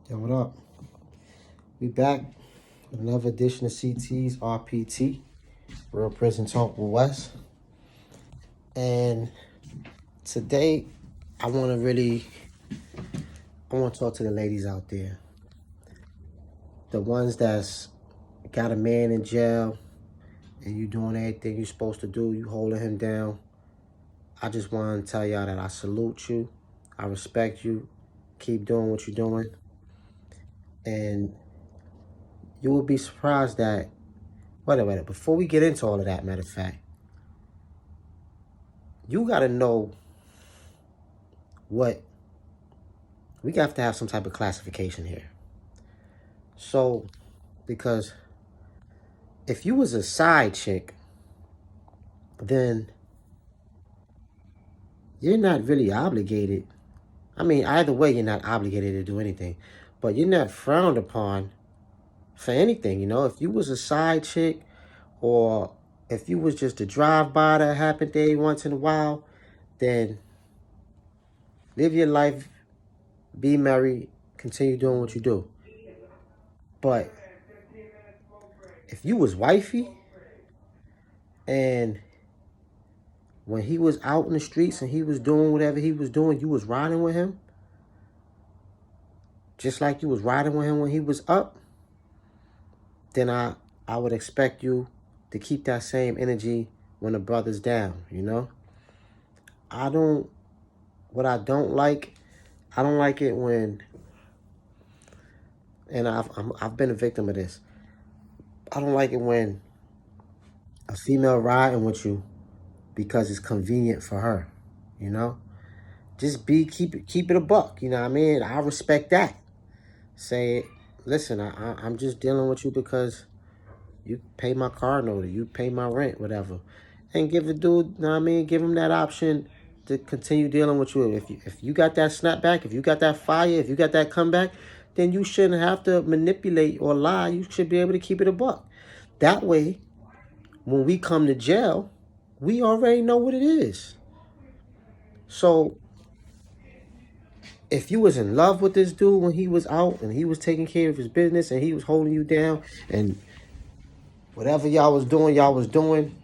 Yo, what up? We back with another edition of CT's RPT, Real Prison Talk with Wes. And today, I want to talk to the ladies out there. The ones that's got a man in jail and you doing everything you're supposed to do, you holding him down. I just want to tell y'all that I salute you. I respect you. Keep doing what you're doing. And you will be surprised that, wait, before we get into all of that, matter of fact, you got to know what we have to have some type of classification here. So, because if you was a side chick, then you're not really obligated. I mean, either way, you're not obligated to do anything, but you're not frowned upon for anything. You know, if you was a side chick, or if you was just a drive-by that happened there once in a while, then live your life, be merry, continue doing what you do. But if you was wifey, and when he was out in the streets and he was doing whatever he was doing, you was riding with him, just like you was riding with him when he was up, then I would expect you to keep that same energy when the brother's down, you know? I don't like it when, and I've been a victim of this. I don't like it when a female riding with you because it's convenient for her, you know? Just keep it a buck, you know what I mean? I respect that. Say, listen, I'm just dealing with you because you pay my car note, or you pay my rent, whatever. And give the dude, you know what I mean? Give him that option to continue dealing with you. If you got that snapback, if you got that fire, if you got that comeback, then you shouldn't have to manipulate or lie. You should be able to keep it a buck. That way, when we come to jail, we already know what it is. So if you was in love with this dude when he was out and he was taking care of his business and he was holding you down and whatever y'all was doing,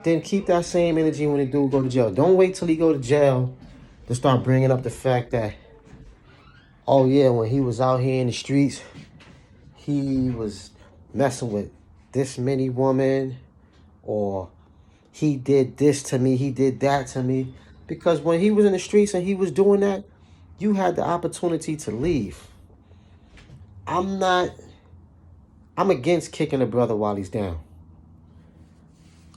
then keep that same energy when the dude go to jail. Don't wait till he go to jail to start bringing up the fact that, oh yeah, when he was out here in the streets, he was messing with this many women, or he did this to me, he did that to me. Because when he was in the streets and he was doing that, you had the opportunity to leave. I'm against kicking a brother while he's down.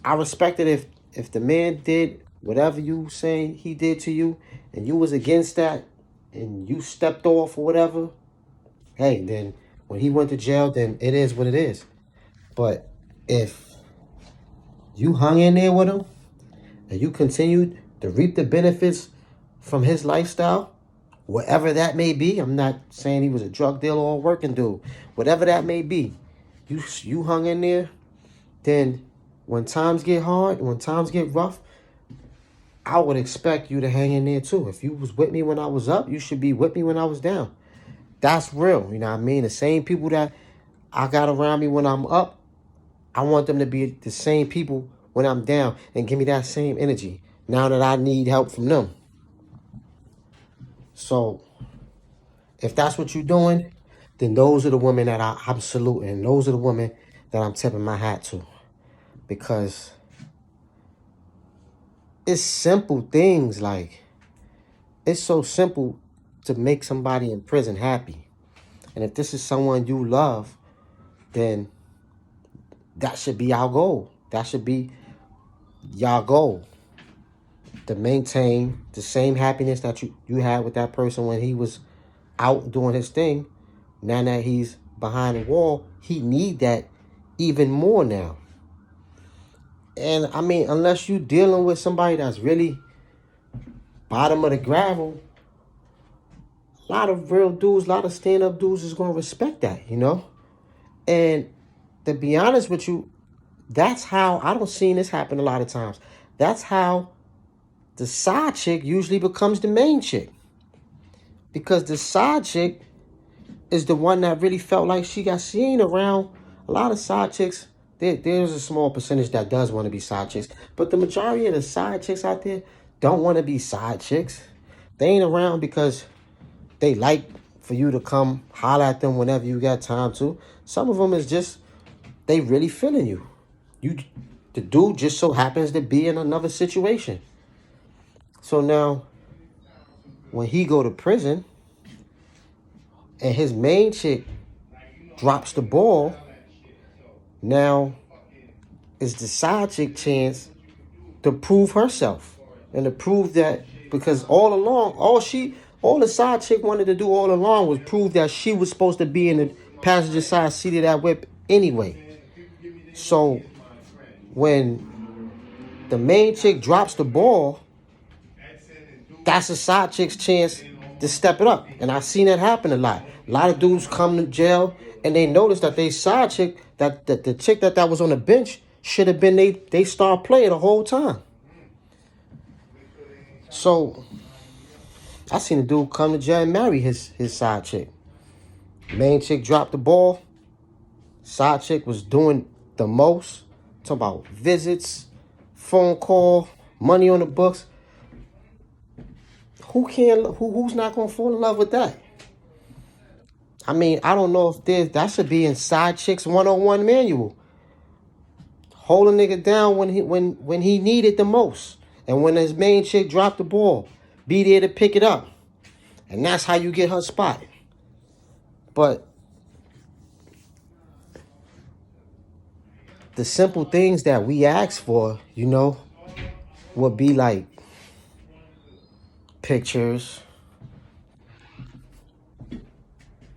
I respect it if the man did whatever you say he did to you and you was against that and you stepped off or whatever. Hey, then when he went to jail, then it is what it is. But if you hung in there with him and you continued to reap the benefits from his lifestyle, whatever that may be, I'm not saying he was a drug dealer or a working dude, whatever that may be, you hung in there, then when times get hard, when times get rough, I would expect you to hang in there too. If you was with me when I was up, you should be with me when I was down. That's real, you know what I mean? The same people that I got around me when I'm up, I want them to be the same people when I'm down and give me that same energy now that I need help from them. So if that's what you're doing, then those are the women that I'm saluting. Those are the women that I'm tipping my hat to. Because it's simple things, like it's so simple to make somebody in prison happy. And if this is someone you love, then that should be our goal. That should be your goal. To maintain the same happiness that you had with that person when he was out doing his thing. Now that he's behind the wall, he need that even more now. And I mean, unless you dealing with somebody that's really bottom of the gravel, a lot of real dudes, a lot of stand-up dudes is going to respect that, you know? And to be honest with you, that's how, I don't see this happen a lot of times. That's how the side chick usually becomes the main chick. Because the side chick is the one that really felt like she got seen around a lot of side chicks. There's a small percentage that does want to be side chicks, but the majority of the side chicks out there don't want to be side chicks. They ain't around because they like for you to come holler at them whenever you got time to. Some of them is just they really feeling you. The dude just so happens to be in another situation. So now, when he go to prison and his main chick drops the ball, now it's the side chick chance to prove herself and to prove that, because all along, all the side chick wanted to do all along was prove that she was supposed to be in the passenger side seat of that whip anyway. So when the main chick drops the ball, that's a side chick's chance to step it up. And I've seen that happen a lot. A lot of dudes come to jail and they notice that they side chick, that the chick that was on the bench should have been they star player the whole time. So I seen a dude come to jail and marry his side chick. Main chick dropped the ball. Side chick was doing the most. Talking about visits, phone call, money on the books. Who's not gonna fall in love with that? I mean, I don't know if that should be in Side Chicks 101 manual. Hold a nigga down when he needed the most. And when his main chick dropped the ball, be there to pick it up. And that's how you get her spot. But the simple things that we ask for, would be like pictures.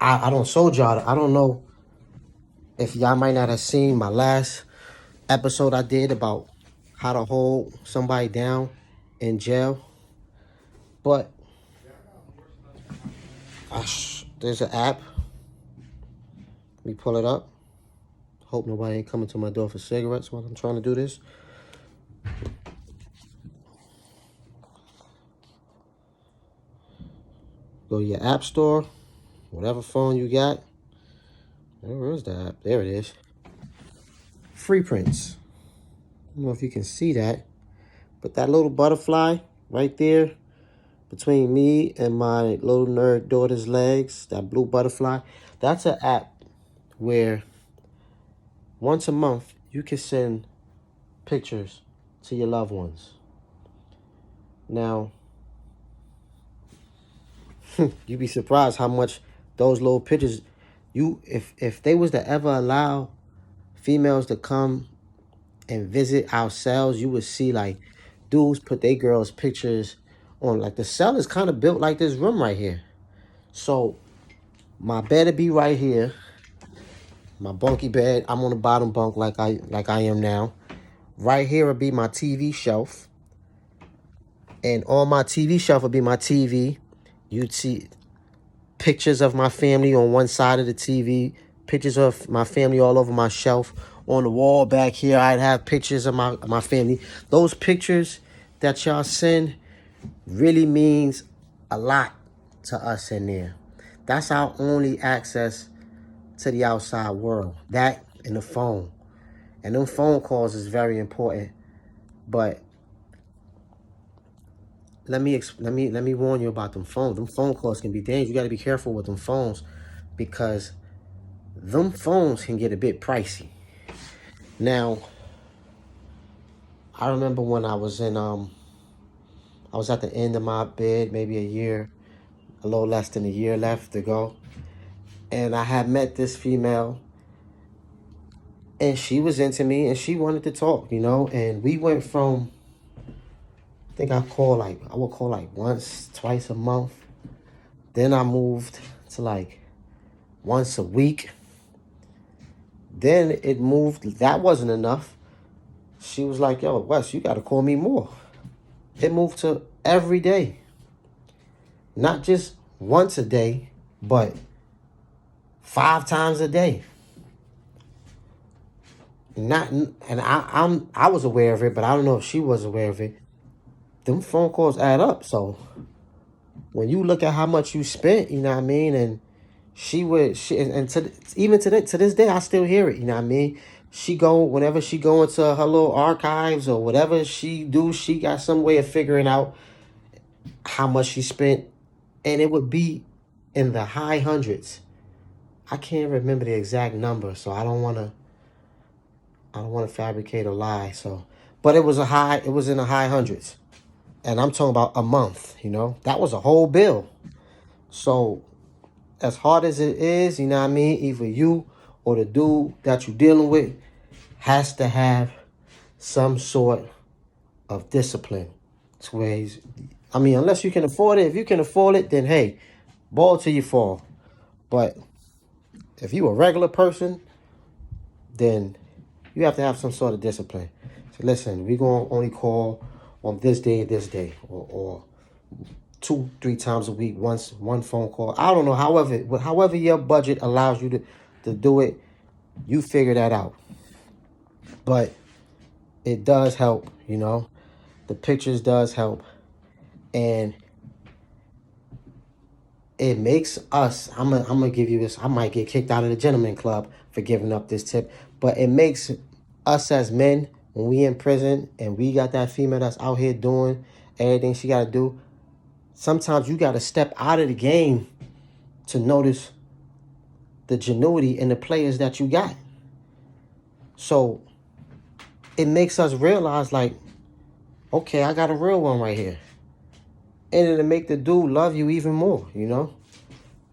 I don't sold y'all. I don't know if y'all might not have seen my last episode I did about how to hold somebody down in jail. But there's an app. Let me pull it up. Hope nobody ain't coming to my door for cigarettes while I'm trying to do this. Go to your app store, whatever phone you got. Where is the app? There it is. Freeprints. I don't know if you can see that, but that little butterfly right there between me and my little nerd daughter's legs, that blue butterfly, that's an app where once a month you can send pictures to your loved ones. Now, you'd be surprised how much those little pictures, if they was to ever allow females to come and visit our cells, you would see like dudes put their girls' pictures on. Like the cell is kind of built like this room right here. So my bed would be right here. My bunky bed, I'm on the bottom bunk like I am now. Right here would be my TV shelf. And on my TV shelf would be my TV. You'd see pictures of my family on one side of the TV, pictures of my family all over my shelf. On the wall back here, I'd have pictures of my family. Those pictures that y'all send really means a lot to us in there. That's our only access to the outside world. That and the phone. And them phone calls is very important. But let me warn you about them phones. Them phone calls can be dangerous. You got to be careful with them phones because them phones can get a bit pricey. Now, I remember when I was at the end of my bid, maybe a little less than a year left to go. And I had met this female and she was into me and she wanted to talk, and we went from, I think I would call like once, twice a month. Then I moved to like once a week. Then it moved, that wasn't enough. She was like, yo, Wes, you got to call me more. It moved to every day. Not just once a day, but 5 times a day. I was aware of it, but I don't know if she was aware of it. Them phone calls add up. So when you look at how much you spent, you know what I mean, and and even to this day, I still hear it. You know what I mean? Whenever she go into her little archives or whatever she do, she got some way of figuring out how much she spent, and it would be in the high hundreds. I can't remember the exact number, so I don't want to fabricate a lie. So, but it was in the high hundreds, and I'm talking about a month. That was a whole bill. So, as hard as it is, you know what I mean, either you or the dude that you're dealing with has to have some sort of discipline. To where unless you can afford it. If you can afford it, then hey, ball till you fall. But if you a regular person, then you have to have some sort of discipline. So listen, we're going to only call on this day and this day, or 2-3 times a week, one phone call. I don't know, however your budget allows you to do it, you figure that out. But it does help, the pictures does help. And it makes us, I'm gonna give you this, I might get kicked out of the gentleman club for giving up this tip, but it makes us as men, when we in prison and we got that female that's out here doing everything she got to do, sometimes you got to step out of the game to notice the genuity in the players that you got. So it makes us realize, like, okay, I got a real one right here. And it'll make the dude love you even more,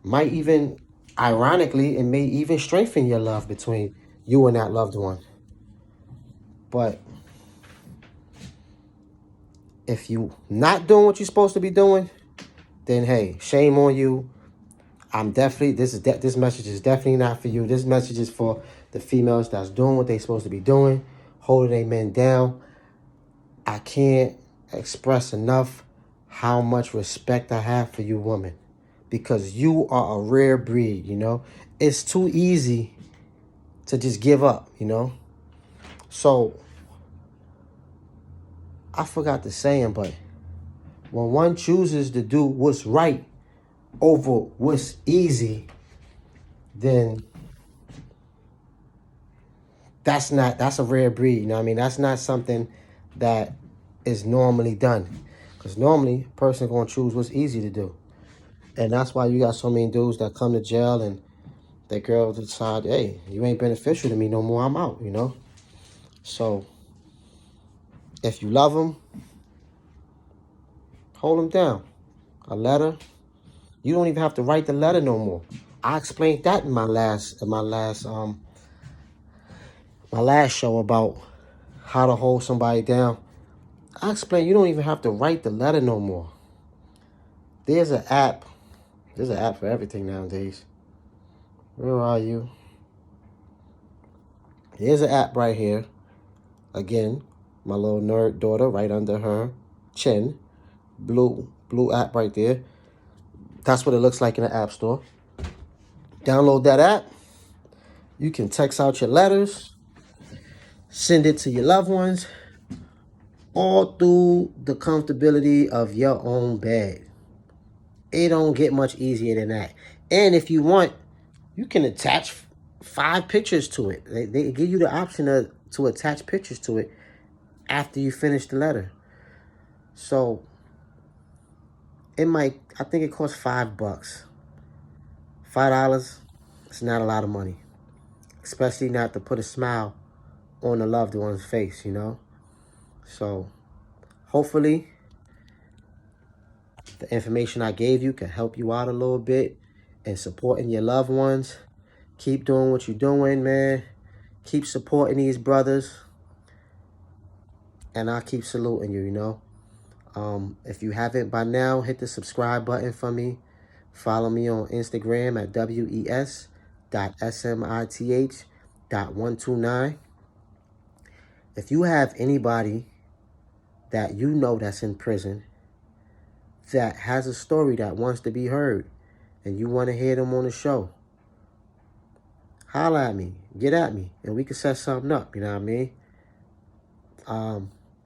Might even, ironically, it may even strengthen your love between you and that loved one. But if you not doing what you're supposed to be doing, then hey, shame on you. This message is definitely not for you. This message is for the females that's doing what they supposed to be doing, holding their men down. I can't express enough how much respect I have for you women, because you are a rare breed, It's too easy to just give up, So I forgot the saying, but when one chooses to do what's right over what's easy, then that's a rare breed, That's not something that is normally done. Because normally a person gonna choose what's easy to do. And that's why you got so many dudes that come to jail and their girl decide, hey, you ain't beneficial to me no more, I'm out, So if you love them, hold them down. A letter, you don't even have to write the letter no more. I explained that in my last show about how to hold somebody down. I explained you don't even have to write the letter no more. There's an app for everything nowadays. Where are you? There's an app right here. Again, my little nerd daughter right under her chin. Blue app right there. That's what it looks like in the App Store. Download that app. You can text out your letters, send it to your loved ones, all through the comfortability of your own bed. It don't get much easier than that. And if you want, you can attach 5 pictures to it. They give you the option to attach pictures to it after you finish the letter. So I think it costs $5. $5, it's not a lot of money. Especially not to put a smile on the loved one's face, So hopefully the information I gave you can help you out a little bit in supporting your loved ones. Keep doing what you're doing, man. Keep supporting these brothers. And I'll keep saluting you, If you haven't by now, hit the subscribe button for me. Follow me on Instagram at wes.smith.129. If you have anybody that you know that's in prison that has a story that wants to be heard and you want to hear them on the show, holla at me, get at me, and we can set something up, you know what I mean?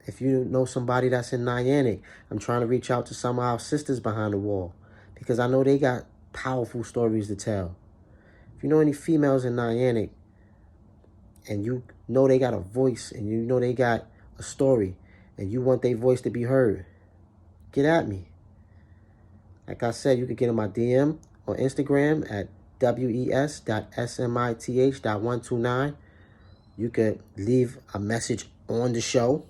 If you know somebody that's in Niantic, I'm trying to reach out to some of our sisters behind the wall because I know they got powerful stories to tell. If you know any females in Niantic and you know they got a voice and you know they got a story and you want their voice to be heard, get at me. Like I said, you can get in my DM on Instagram at wes.smith.129. You could leave a message on the show.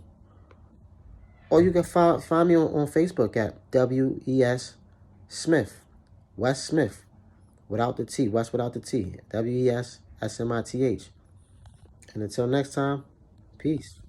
Or you can find me on Facebook at WES Smith. Wes Smith. Without the T. West without the T. WES SMITH. And until next time, peace.